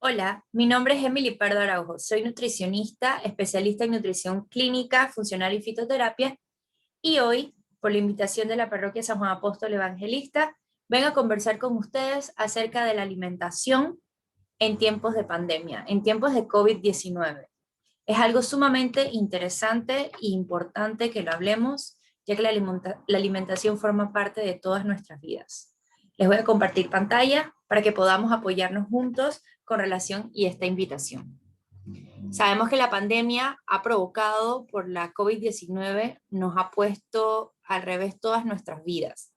Hola, mi nombre es Emily Pardo Araujo. Soy nutricionista, especialista en nutrición clínica, funcional y fitoterapia. Y hoy, por la invitación de la Parroquia San Juan Apóstol Evangelista, vengo a conversar con ustedes acerca de la alimentación en tiempos de pandemia, en tiempos de COVID-19. Es algo sumamente interesante e importante que lo hablemos, ya que la alimentación forma parte de todas nuestras vidas. Les voy a compartir pantalla para que podamos apoyarnos juntos con relación y esta invitación. Sabemos que la pandemia ha provocado por la COVID-19, nos ha puesto al revés todas nuestras vidas.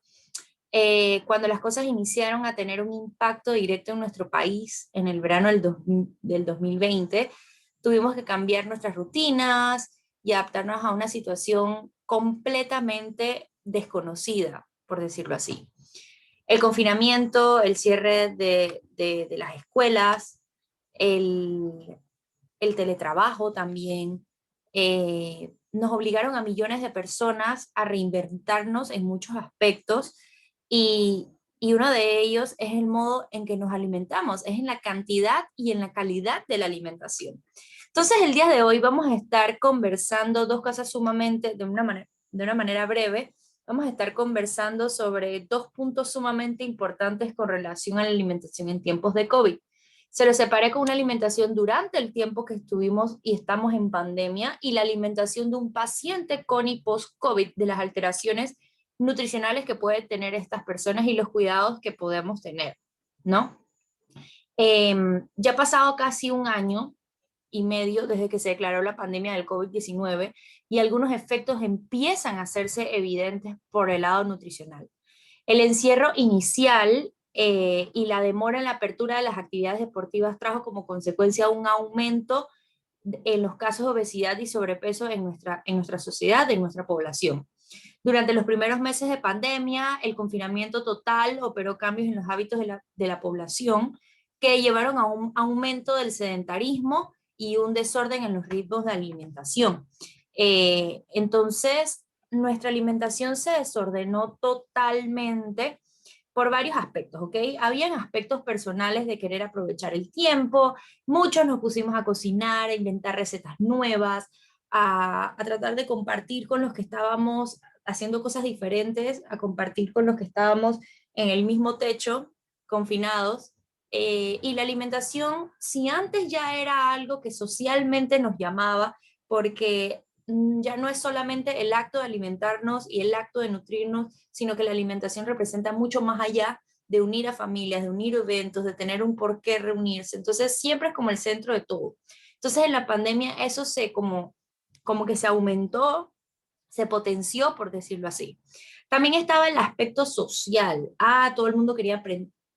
Cuando las cosas iniciaron a tener un impacto directo en nuestro país en el verano del 2020, tuvimos que cambiar nuestras rutinas y adaptarnos a una situación completamente desconocida, por decirlo así. El confinamiento, el cierre de las escuelas, el, el teletrabajo también, nos obligaron a millones de personas a reinventarnos en muchos aspectos y uno de ellos es el modo en que nos alimentamos, es en la cantidad y en la calidad de la alimentación. Entonces, el día de hoy vamos a estar conversando dos cosas sumamente, de una manera breve, vamos a estar conversando sobre dos puntos sumamente importantes con relación a la alimentación en tiempos de COVID. Se lo separé con una alimentación durante el tiempo que estuvimos y estamos en pandemia y la alimentación de un paciente con y post-COVID, de las alteraciones nutricionales que pueden tener estas personas y los cuidados que podemos tener, ¿no? Ya ha pasado casi un año y medio desde que se declaró la pandemia del COVID-19 y algunos efectos empiezan a hacerse evidentes por el lado nutricional. El encierro inicial y la demora en la apertura de las actividades deportivas trajo como consecuencia un aumento en los casos de obesidad y sobrepeso en nuestra sociedad, en nuestra población. Durante los primeros meses de pandemia, el confinamiento total operó cambios en los hábitos de la población que llevaron a un aumento del sedentarismo y un desorden en los ritmos de alimentación. Entonces, nuestra alimentación se desordenó totalmente por varios aspectos, ¿ok? Habían aspectos personales de querer aprovechar el tiempo, muchos nos pusimos a cocinar, a inventar recetas nuevas, a tratar de compartir con los que estábamos haciendo cosas diferentes, a compartir con los que estábamos en el mismo techo, confinados. Y la alimentación, si antes ya era algo que socialmente nos llamaba, porque ya no es solamente el acto de alimentarnos y el acto de nutrirnos, sino que la alimentación representa mucho más allá de unir a familias, de unir eventos, de tener un por qué reunirse. Entonces siempre es como el centro de todo. Entonces en la pandemia eso como que se aumentó, se potenció, por decirlo así. También estaba el aspecto social. Todo el mundo quería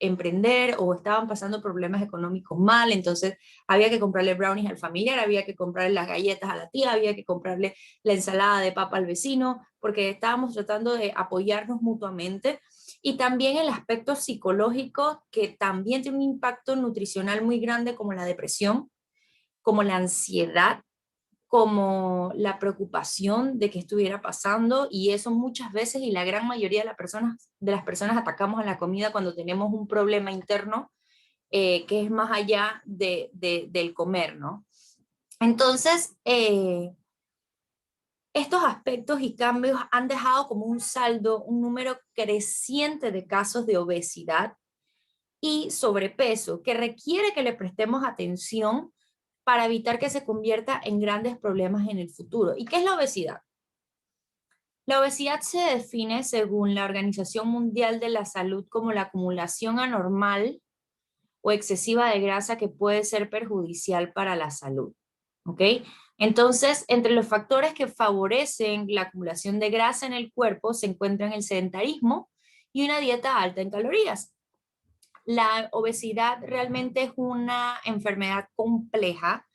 emprender o estaban pasando problemas económicos mal, entonces había que comprarle brownies al familiar, había que comprarle las galletas a la tía, había que comprarle la ensalada de papa al vecino, porque estábamos tratando de apoyarnos mutuamente. Y también el aspecto psicológico, que también tiene un impacto nutricional muy grande, como la depresión, como la ansiedad, como la preocupación de que estuviera pasando, y eso muchas veces y la gran mayoría de las personas atacamos a la comida cuando tenemos un problema interno que es más allá del comer, ¿no? Entonces, estos aspectos y cambios han dejado como un saldo, un número creciente de casos de obesidad y sobrepeso que requiere que le prestemos atención para evitar que se convierta en grandes problemas en el futuro. ¿Y qué es la obesidad? La obesidad se define según la Organización Mundial de la Salud como la acumulación anormal o excesiva de grasa que puede ser perjudicial para la salud. ¿Ok? Entonces, entre los factores que favorecen la acumulación de grasa en el cuerpo se encuentran el sedentarismo y una dieta alta en calorías. La obesidad realmente es una enfermedad compleja,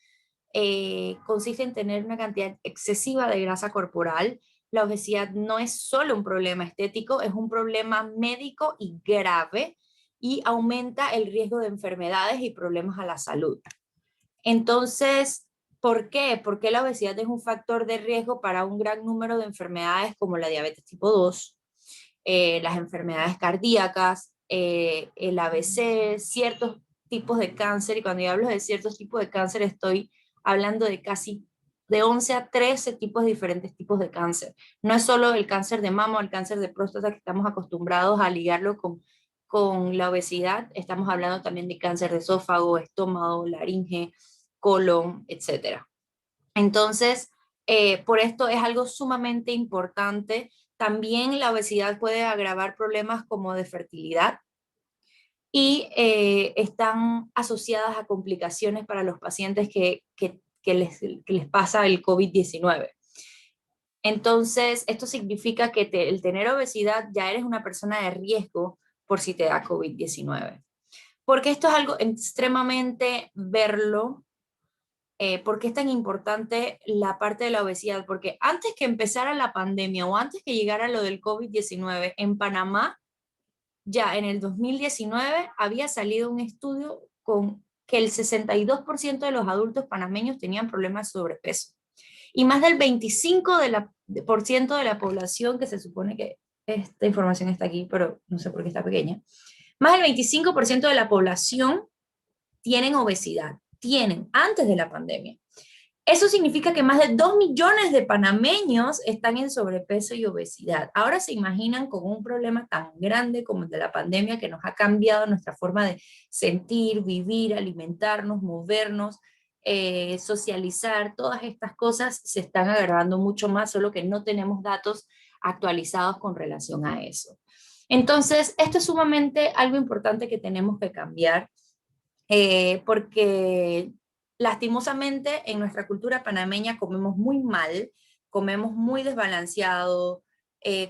consiste en tener una cantidad excesiva de grasa corporal. La obesidad no es solo un problema estético, es un problema médico y grave y aumenta el riesgo de enfermedades y problemas a la salud. Entonces, ¿por qué? Porque la obesidad es un factor de riesgo para un gran número de enfermedades como la diabetes tipo 2, las enfermedades cardíacas, el ABC, ciertos tipos de cáncer, y cuando yo hablo de ciertos tipos de cáncer estoy hablando de casi de 11 a 13 tipos de diferentes tipos de cáncer. No es solo el cáncer de mama o el cáncer de próstata que estamos acostumbrados a ligarlo con la obesidad, estamos hablando también de cáncer de esófago, estómago, laringe, colon, etcétera. Entonces, por esto es algo sumamente importante. También la obesidad puede agravar problemas como de fertilidad y están asociadas a complicaciones para los pacientes que les pasa el COVID-19. Entonces, esto significa que el tener obesidad ya eres una persona de riesgo por si te da COVID-19. Porque esto es algo extremadamente verlo. ¿Por qué es tan importante la parte de la obesidad? Porque antes que empezara la pandemia o antes que llegara lo del COVID-19, en Panamá, ya en el 2019 había salido un estudio con que el 62% de los adultos panameños tenían problemas de sobrepeso. Y más del 25% de la población, que se supone que esta información está aquí, pero no sé por qué está pequeña, más del 25% de la población tienen obesidad, tienen antes de la pandemia. Eso significa que más de 2 millones de panameños están en sobrepeso y obesidad. Ahora se imaginan con un problema tan grande como el de la pandemia que nos ha cambiado nuestra forma de sentir, vivir, alimentarnos, movernos, socializar, todas estas cosas se están agravando mucho más, solo que no tenemos datos actualizados con relación a eso. Entonces, esto es sumamente algo importante que tenemos que cambiar, porque lastimosamente en nuestra cultura panameña comemos muy mal, comemos muy desbalanceado,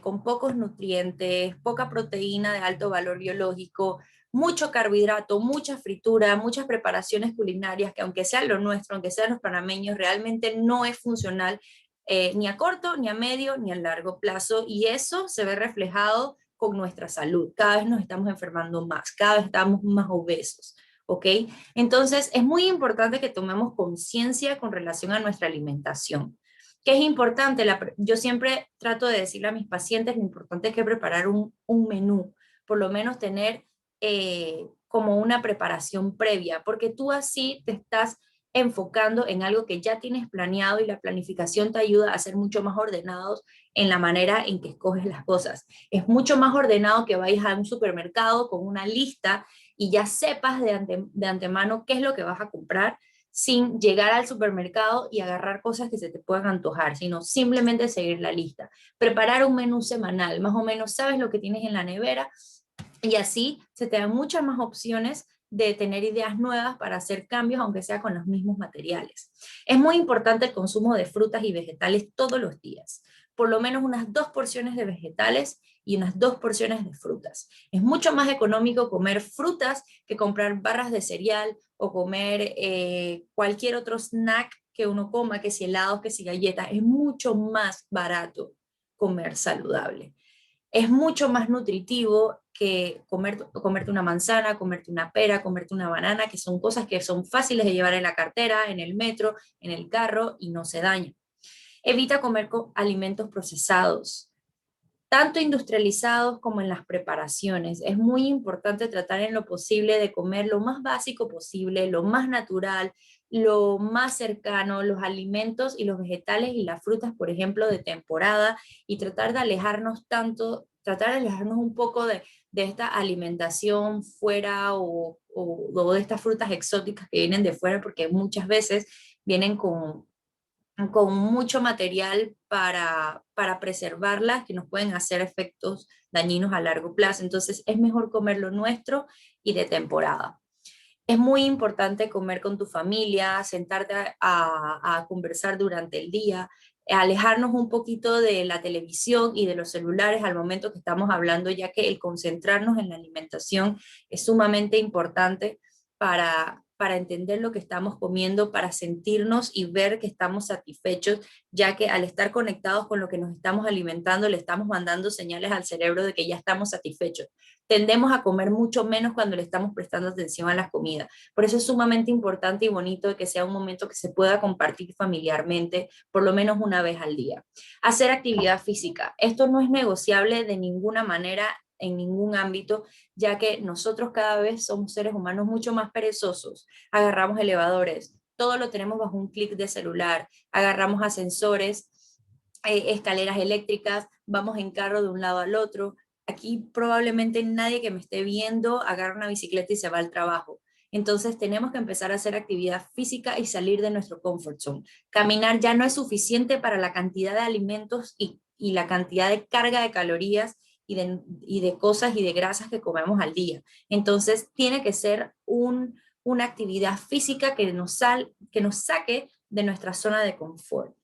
con pocos nutrientes, poca proteína de alto valor biológico, mucho carbohidrato, mucha fritura, muchas preparaciones culinarias que aunque sea lo nuestro, aunque sean los panameños, realmente no es funcional ni a corto, ni a medio, ni a largo plazo, y eso se ve reflejado con nuestra salud. Cada vez nos estamos enfermando más, cada vez estamos más obesos. ¿Ok? Entonces, es muy importante que tomemos conciencia con relación a nuestra alimentación. ¿Qué es importante? Yo siempre trato de decirle a mis pacientes lo importante es que preparar un menú, por lo menos tener como una preparación previa, porque tú así te estás enfocando en algo que ya tienes planeado y la planificación te ayuda a ser mucho más ordenados en la manera en que escoges las cosas. Es mucho más ordenado que vayas a un supermercado con una lista y ya sepas de antemano qué es lo que vas a comprar sin llegar al supermercado y agarrar cosas que se te puedan antojar, sino simplemente seguir la lista. Preparar un menú semanal, más o menos sabes lo que tienes en la nevera y así se te dan muchas más opciones de tener ideas nuevas para hacer cambios, aunque sea con los mismos materiales. Es muy importante el consumo de frutas y vegetales todos los días, por lo menos unas 2 porciones de vegetales y unas 2 porciones de frutas. Es mucho más económico comer frutas que comprar barras de cereal o comer cualquier otro snack que uno coma, que si helados, que si galletas. Es mucho más barato comer saludable. Es mucho más nutritivo que comerte una manzana, comerte una pera, comerte una banana, que son cosas que son fáciles de llevar en la cartera, en el metro, en el carro y no se dañan. Evita comer alimentos procesados, tanto industrializados como en las preparaciones. Es muy importante tratar en lo posible de comer lo más básico posible, lo más natural, lo más cercano, los alimentos y los vegetales y las frutas, por ejemplo, de temporada, y tratar de alejarnos un poco de esta alimentación fuera o de estas frutas exóticas que vienen de fuera, porque muchas veces vienen con mucho material para preservarlas que nos pueden hacer efectos dañinos a largo plazo. Entonces es mejor comer lo nuestro y de temporada. Es muy importante comer con tu familia, sentarte a conversar durante el día, alejarnos un poquito de la televisión y de los celulares al momento que estamos hablando, ya que el concentrarnos en la alimentación es sumamente importante para entender lo que estamos comiendo, para sentirnos y ver que estamos satisfechos, ya que al estar conectados con lo que nos estamos alimentando, le estamos mandando señales al cerebro de que ya estamos satisfechos. Tendemos a comer mucho menos cuando le estamos prestando atención a las comidas. Por eso es sumamente importante y bonito que sea un momento que se pueda compartir familiarmente, por lo menos una vez al día. Hacer actividad física. Esto no es negociable de ninguna manera en ningún ámbito, ya que nosotros cada vez somos seres humanos mucho más perezosos. Agarramos elevadores, todo lo tenemos bajo un clic de celular, agarramos ascensores, escaleras eléctricas, vamos en carro de un lado al otro. Aquí probablemente nadie que me esté viendo agarra una bicicleta y se va al trabajo. Entonces tenemos que empezar a hacer actividad física y salir de nuestro comfort zone. Caminar ya no es suficiente para la cantidad de alimentos y la cantidad de carga de calorías y de cosas y de grasas que comemos al día. Entonces tiene que ser una actividad física que nos saque de nuestra zona de confort.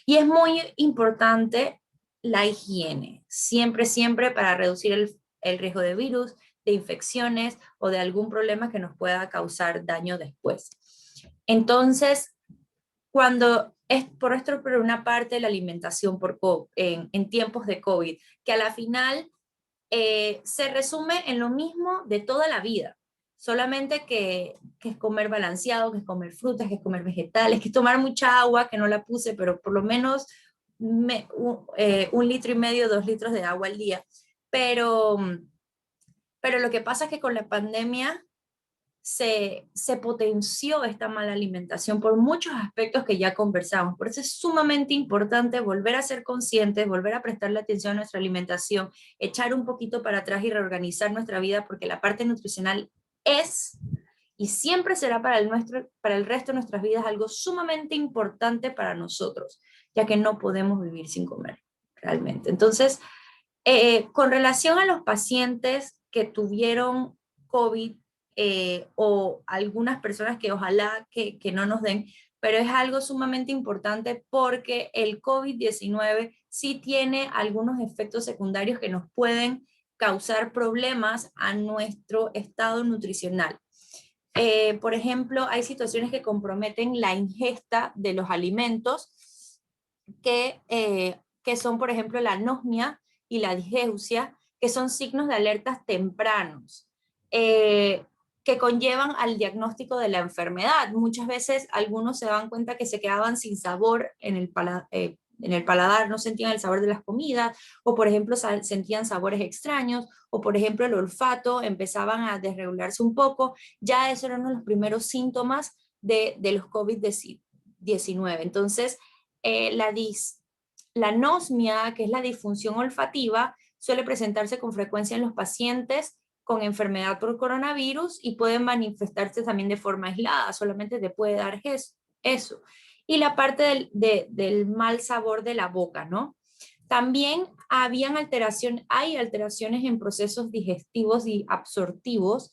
Y es muy importante la higiene, siempre, siempre para reducir el riesgo de virus, de infecciones o de algún problema que nos pueda causar daño después. Entonces, cuando es por esto, por una parte, la alimentación en tiempos de COVID, que a la final se resume en lo mismo de toda la vida, solamente que es comer balanceado, que es comer frutas, que es comer vegetales, que es tomar mucha agua, que no la puse, pero por lo menos 1,5 litros, 2 litros de agua al día. Pero, pero lo que pasa es que con la pandemia se potenció esta mala alimentación por muchos aspectos que ya conversamos. Por eso es sumamente importante volver a ser conscientes, volver a prestarle atención a nuestra alimentación, echar un poquito para atrás y reorganizar nuestra vida, porque la parte nutricional es y siempre será para el resto de nuestras vidas algo sumamente importante para nosotros, ya que no podemos vivir sin comer realmente. Entonces, con relación a los pacientes que tuvieron COVID, o algunas personas que ojalá que no nos den, pero es algo sumamente importante porque el COVID-19 sí tiene algunos efectos secundarios que nos pueden causar problemas a nuestro estado nutricional. Por ejemplo, hay situaciones que comprometen la ingesta de los alimentos que son, por ejemplo, la anosmia y la disgeusia, que son signos de alertas tempranos, que conllevan al diagnóstico de la enfermedad. Muchas veces algunos se dan cuenta que se quedaban sin sabor en el paladar, no sentían el sabor de las comidas, o por ejemplo sentían sabores extraños, o por ejemplo el olfato empezaban a desregularse un poco. Ya esos eran los primeros síntomas de los COVID-19. Entonces, eh, la, dis, la anosmia, que es la disfunción olfativa, suele presentarse con frecuencia en los pacientes con enfermedad por coronavirus y puede manifestarse también de forma aislada, solamente te puede dar eso. Y la parte del mal sabor de la boca, ¿no? También hay alteraciones en procesos digestivos y absortivos.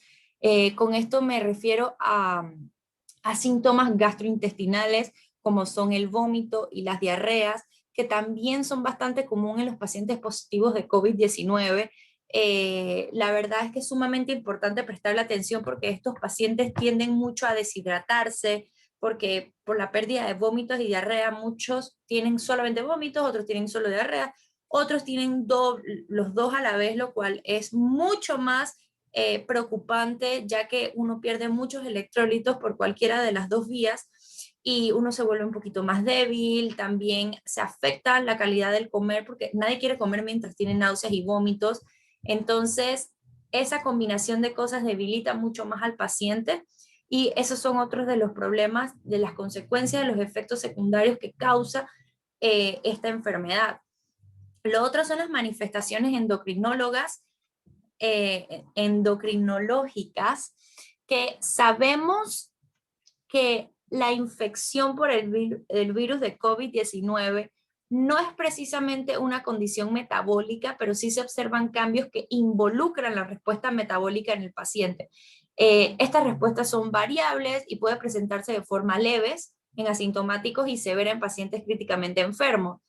Con esto me refiero a síntomas gastrointestinales como son el vómito y las diarreas, que también son bastante comunes en los pacientes positivos de COVID-19. La verdad es que es sumamente importante prestarle atención porque estos pacientes tienden mucho a deshidratarse, porque por la pérdida de vómitos y diarrea, muchos tienen solamente vómitos, otros tienen solo diarrea, otros tienen los dos a la vez, lo cual es mucho más preocupante, ya que uno pierde muchos electrolitos por cualquiera de las dos vías y uno se vuelve un poquito más débil, también se afecta la calidad del comer porque nadie quiere comer mientras tiene náuseas y vómitos. Entonces, esa combinación de cosas debilita mucho más al paciente y esos son otros de los problemas, de las consecuencias, de los efectos secundarios que causa esta enfermedad. Lo otro son las manifestaciones endocrinológicas, que sabemos que la infección por el virus de COVID-19 no es precisamente una condición metabólica, pero sí se observan cambios que involucran la respuesta metabólica en el paciente. Estas respuestas son variables y pueden presentarse de forma leves en asintomáticos y severa en pacientes críticamente enfermos.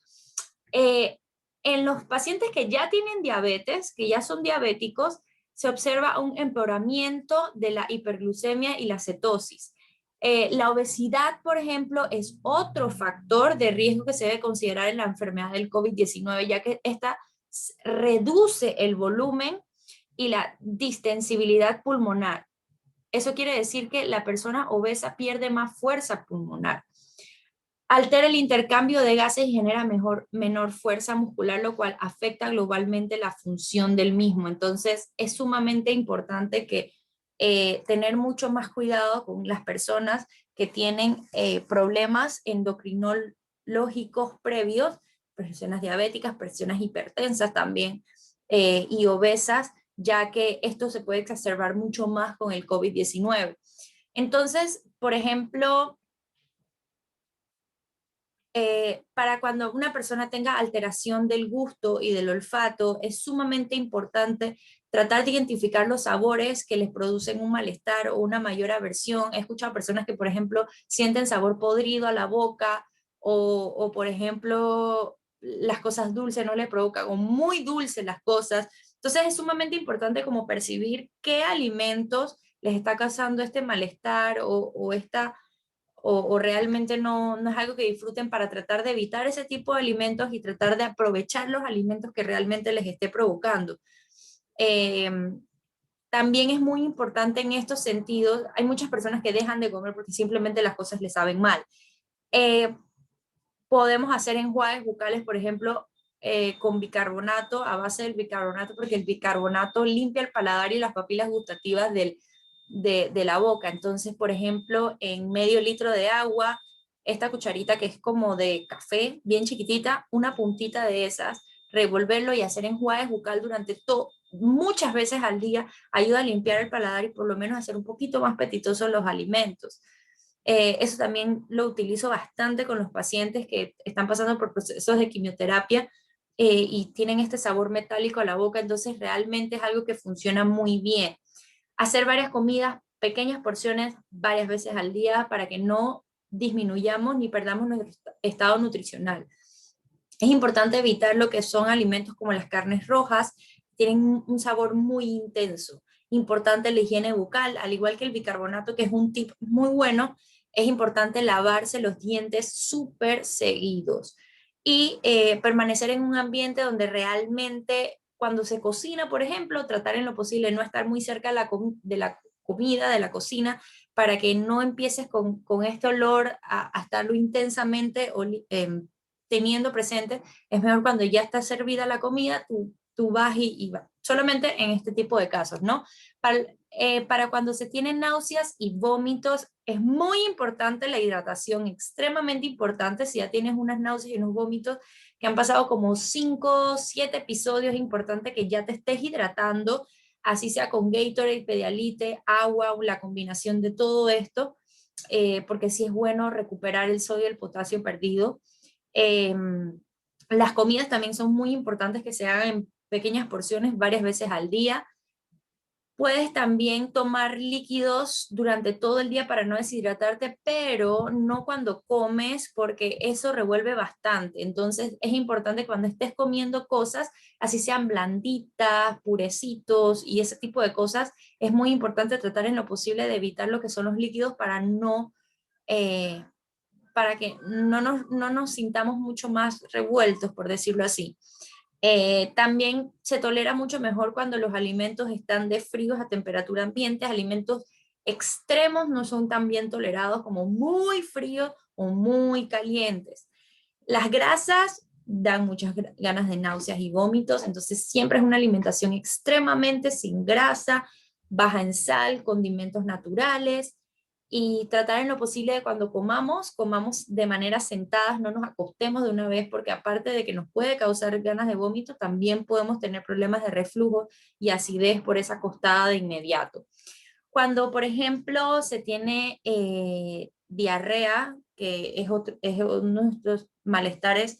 En los pacientes que ya tienen diabetes, que ya son diabéticos, se observa un empeoramiento de la hiperglucemia y la cetosis. La obesidad, por ejemplo, es otro factor de riesgo que se debe considerar en la enfermedad del COVID-19, ya que esta reduce el volumen y la distensibilidad pulmonar. Eso quiere decir que la persona obesa pierde más fuerza pulmonar. Altera el intercambio de gases y genera menor fuerza muscular, lo cual afecta globalmente la función del mismo. Entonces, es sumamente importante que tener mucho más cuidado con las personas que tienen problemas endocrinológicos previos, personas diabéticas, personas hipertensas también, y obesas, ya que esto se puede exacerbar mucho más con el COVID-19. Entonces, por ejemplo, para cuando una persona tenga alteración del gusto y del olfato, es sumamente importante tratar de identificar los sabores que les producen un malestar o una mayor aversión. He escuchado personas que, por ejemplo, sienten sabor podrido a la boca o por ejemplo, las cosas dulces no les provocan, o muy dulces las cosas. Entonces es sumamente importante como percibir qué alimentos les está causando este malestar o esta o realmente no es algo que disfruten, para tratar de evitar ese tipo de alimentos y tratar de aprovechar los alimentos que realmente les esté provocando. Eh, También es muy importante en estos sentidos, hay muchas personas que dejan de comer porque simplemente las cosas les saben mal. Eh, Podemos hacer enjuagues bucales, por ejemplo, con bicarbonato, a base del bicarbonato, porque el bicarbonato limpia el paladar y las papilas gustativas de la boca. Entonces, por ejemplo, en medio litro de agua, esta cucharita que es como de café, bien chiquitita, una puntita de esas, revolverlo y hacer enjuagues bucal durante todo, muchas veces al día, ayuda a limpiar el paladar y por lo menos hacer un poquito más apetitosos los alimentos. Eso también lo utilizo bastante con los pacientes que están pasando por procesos de quimioterapia y tienen este sabor metálico a la boca, entonces realmente es algo que funciona muy bien. Hacer varias comidas, pequeñas porciones, varias veces al día para que no disminuyamos ni perdamos nuestro estado nutricional. Es importante evitar lo que son alimentos como las carnes rojas, tienen un sabor muy intenso. Importante la higiene bucal, al igual que el bicarbonato, que es un tip muy bueno, es importante lavarse los dientes súper seguidos y permanecer en un ambiente donde realmente cuando se cocina, por ejemplo, tratar en lo posible no estar muy cerca de la comida, de la cocina, para que no empieces con este olor a estarlo intensamente teniendo presente. Es mejor cuando ya está servida la comida, tú vas y vas. Solamente en este tipo de casos, ¿no? Para cuando se tienen náuseas y vómitos, es muy importante la hidratación, extremadamente importante. Si ya tienes unas náuseas y unos vómitos que han pasado como 5, 7 episodios, es importante que ya te estés hidratando, así sea con Gatorade, Pedialyte, agua, o la combinación de todo esto, porque sí es bueno recuperar el sodio y el potasio perdido. Eh, las comidas también son muy importantes que se hagan en pequeñas porciones varias veces al día. Puedes también tomar líquidos durante todo el día para no deshidratarte, pero no cuando comes porque eso revuelve bastante. Entonces es importante cuando estés comiendo cosas, así sean blanditas, purecitos y ese tipo de cosas, es muy importante tratar en lo posible de evitar lo que son los líquidos eh, para que no nos sintamos mucho más revueltos, por decirlo así. También se tolera mucho mejor cuando los alimentos están de fríos a temperatura ambiente. Alimentos extremos no son tan bien tolerados como muy fríos o muy calientes. Las grasas dan muchas ganas de náuseas y vómitos, entonces siempre es una alimentación extremadamente sin grasa, baja en sal, condimentos naturales, y tratar en lo posible de cuando comamos de manera sentadas, no nos acostemos de una vez, porque aparte de que nos puede causar ganas de vómito, también podemos tener problemas de reflujo y acidez por esa acostada de inmediato. Cuando, por ejemplo, se tiene diarrea, que es uno de estos malestares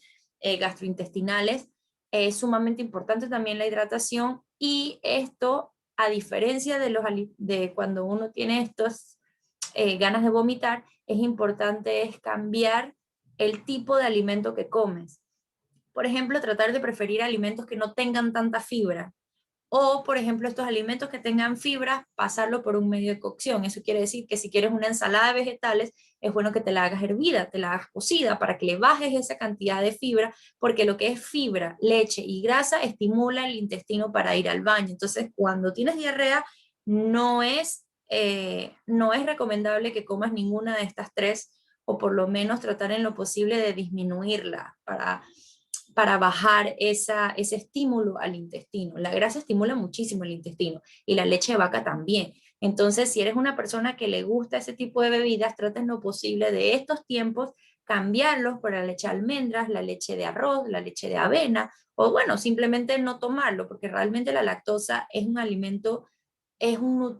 gastrointestinales, es sumamente importante también la hidratación, y esto, a diferencia de cuando uno tiene estos ganas de vomitar, es importante es cambiar el tipo de alimento que comes. Por ejemplo, tratar de preferir alimentos que no tengan tanta fibra. O, por ejemplo, estos alimentos que tengan fibra, pasarlo por un medio de cocción. Eso quiere decir que si quieres una ensalada de vegetales, es bueno que te la hagas hervida, te la hagas cocida para que le bajes esa cantidad de fibra, porque lo que es fibra, leche y grasa estimula el intestino para ir al baño. Entonces, cuando tienes diarrea, no es recomendable que comas ninguna de estas tres o por lo menos tratar en lo posible de disminuirla para bajar ese estímulo al intestino. La grasa estimula muchísimo el intestino y la leche de vaca también. Entonces, si eres una persona que le gusta ese tipo de bebidas, trata en lo posible de estos tiempos cambiarlos por la leche de almendras, la leche de arroz, la leche de avena, o bueno, simplemente no tomarlo, porque realmente la lactosa es un alimento, es un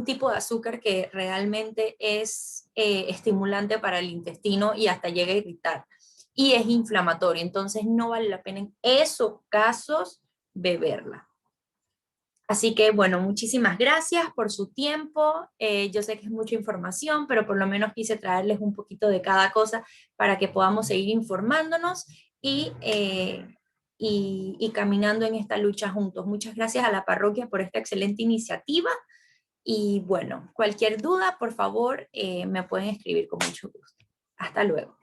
tipo de azúcar que realmente es estimulante para el intestino y hasta llega a irritar. Y es inflamatorio, entonces no vale la pena en esos casos beberla. Así que bueno, muchísimas gracias por su tiempo. Yo sé que es mucha información, pero por lo menos quise traerles un poquito de cada cosa para que podamos seguir informándonos y caminando en esta lucha juntos. Muchas gracias a la parroquia por esta excelente iniciativa. Y bueno, cualquier duda, por favor, me pueden escribir con mucho gusto. Hasta luego.